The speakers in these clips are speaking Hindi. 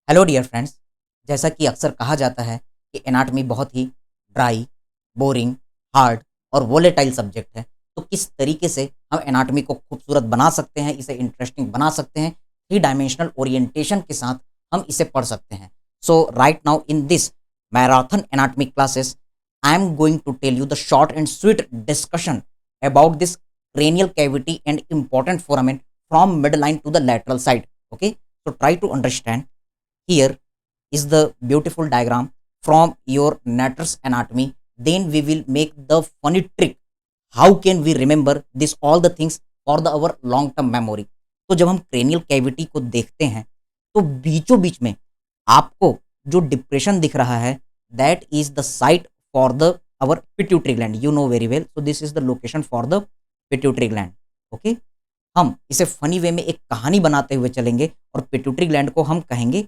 Hello dear friends. जैसा कि अक्सर कहा जाता है कि एनाटॉमी बहुत ही ड्राई, बोरिंग, हार्ड और वोलेटाइल सब्जेक्ट है। तो किस तरीके से हम एनाटॉमी को खूबसूरत बना सकते हैं, इसे इंटरेस्टिंग बना सकते हैं, थ्री डायमेंशनल ओरिएंटेशन के साथ हम इसे पढ़ सकते हैं। So right now in this marathon anatomy classes I am going to tell you the short and sweet discussion about this cranial cavity and important foramen from midline to the lateral side. Okay, so try to understand. Here is the beautiful diagram from your Natter's anatomy. Then we will make the funny trick. How can we remember this all the things for the our long term memory? तो जब हम क्रेनियल कैविटी को देखते हैं तो बीचों बीच में आपको जो डिप्रेशन दिख रहा है that is the site for the our pituitary gland. You know very well. So this is the location for the pituitary gland. Okay. हम इसे फनी वे में एक कहानी बनाते हुए चलेंगे और पिट्यूटरी ग्लैंड को हम कहेंगे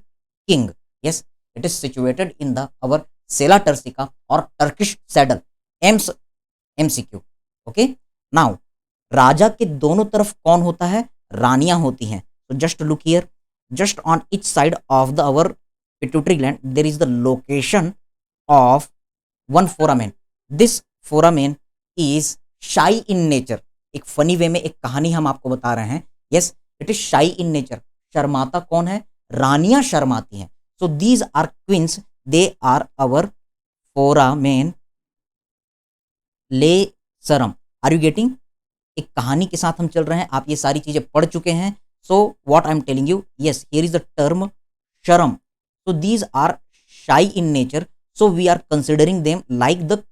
king. Yes, it is situated in the our sella turcica और Turkish saddle. AIIMS MCQ. Okay. Now राजा के दोनों तरफ कौन होता है? रानियां होती हैं. तो just look here, just on each side of the our pituitary gland there is the location of one foramen. This foramen is shy in nature. एक फनी वे में एक कहानी हम आपको बता रहे हैं. Yes, it is shy in nature. शर्माता कौन है? रानियां शर्माती हैं. So these are queens, they are our foramen lacerum. Are you getting? एक कहानी के साथ हम चल रहे हैं. आप ये सारी चीजें पढ़ चुके हैं. So what I am telling you, yes, here is the term शरम. So these are shy in nature. So we are considering them like the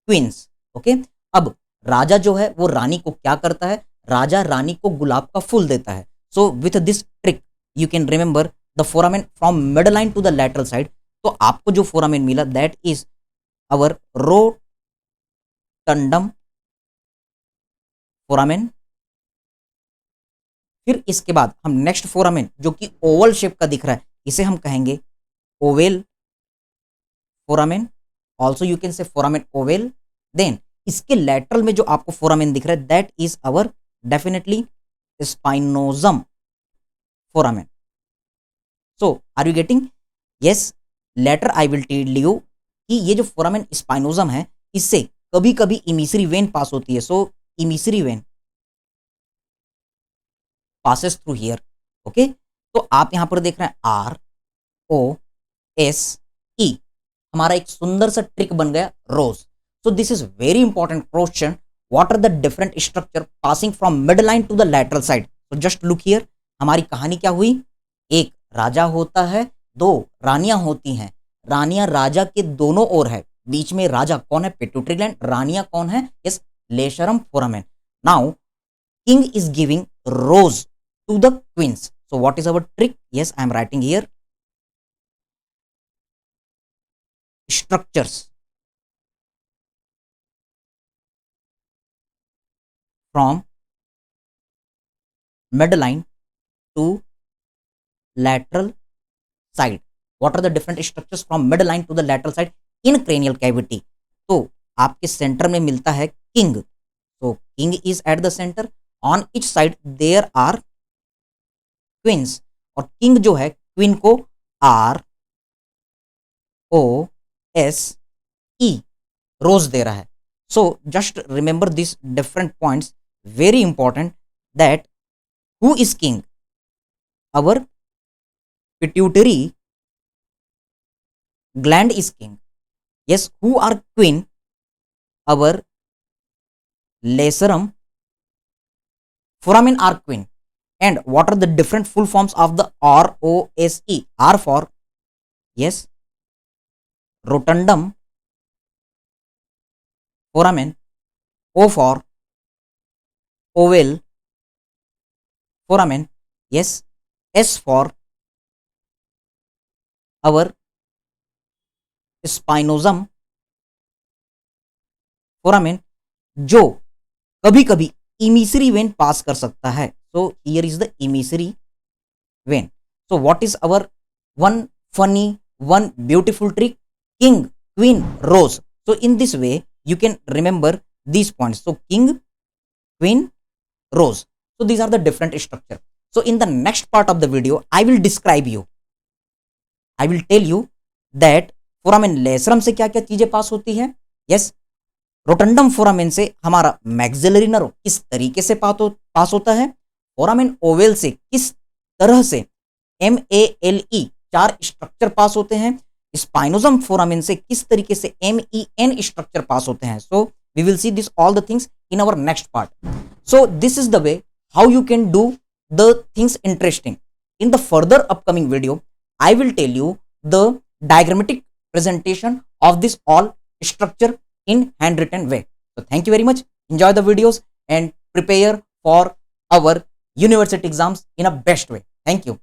queens. Okay. अब राजा जो है वो रानी को क्या करता है? राजा रानी को गुलाब का फूल देता है. So with this trick you can remember the foramen from middle line to the lateral side. तो आपको जो फोरामेन मिला that is our rotundum foramen. फिर इसके बाद हम नेक्स्ट फोरामेन जो कि ओवल शेप का दिख रहा है इसे हम कहेंगे ovale foramen. Also you can say foramen ovale. Then इसके लैटरल में जो आपको फोरामेन दिख रहा है that is our definitely spinosum foramen. So are you getting? Yes, later I will tell you कि ये जो फोरामेन स्पाइनोजम है इससे कभी कभी इमिसरी वेन पास होती है. So emissary vein passes through here. Okay. तो आप यहां पर देख रहे हैं ROSE. हमारा एक सुंदर सा ट्रिक बन गया रोज. So this is very important question. What are the different structure passing from midline to the lateral side? So just look here. हमारी कहानी क्या हुई? एक राजा होता है, दो रानियां होती हैं. रानियां राजा के दोनों ओर है. बीच में राजा कौन है? Pituitary gland. रानियां कौन है? Yes, lacerum foramen. Now king is giving rose to the queens. So what is our trick? Yes, I am writing here. Structures from midline to lateral side. What are the different structures from midline to the lateral side in cranial cavity? तो आपके सेंटर में मिलता है किंग. तो king is at the centre. On each side there are queens. और किंग जो है क्वीन को ROSE रोज दे रहा है. So just remember these different points, very important, that who is king? Our pituitary gland is king. Yes, who are queen? Our lacerum foramen are queen. And what are the different full forms of the ROSE? R for, yes, rotundum foramen. O for oval foramen. Yes. S for our spinosum foramen जो कभी कभी इमिसरी वेन पास कर सकता है. So here is the emissary vein. So what is our one funny, one beautiful trick? King, queen, rose. So in this way you can remember these points. So king, queen, rose. So these are the different structure. So in the next part of the video I will describe you I will tell you that foramen lacerum से क्या क्या चीजें पास होती है। यस, रोटंडम फोरामेन से हमारा मैक्सिलरी नर्व किस तरीके से पास होता है, फोरामेन ओवेल से किस तरह से MALE 4 स्ट्रक्चर पास होते हैं, स्पाइनोजम फोरामेन से किस तरीके से MEN स्ट्रक्चर पास होते हैं। So we will see this all the things in our next part. So this is the way how you can do the things interesting. In the further upcoming video, I will tell you the diagrammatic presentation of this all structure in handwritten way. So thank you very much. Enjoy the videos and prepare for our university exams in a best way. Thank you.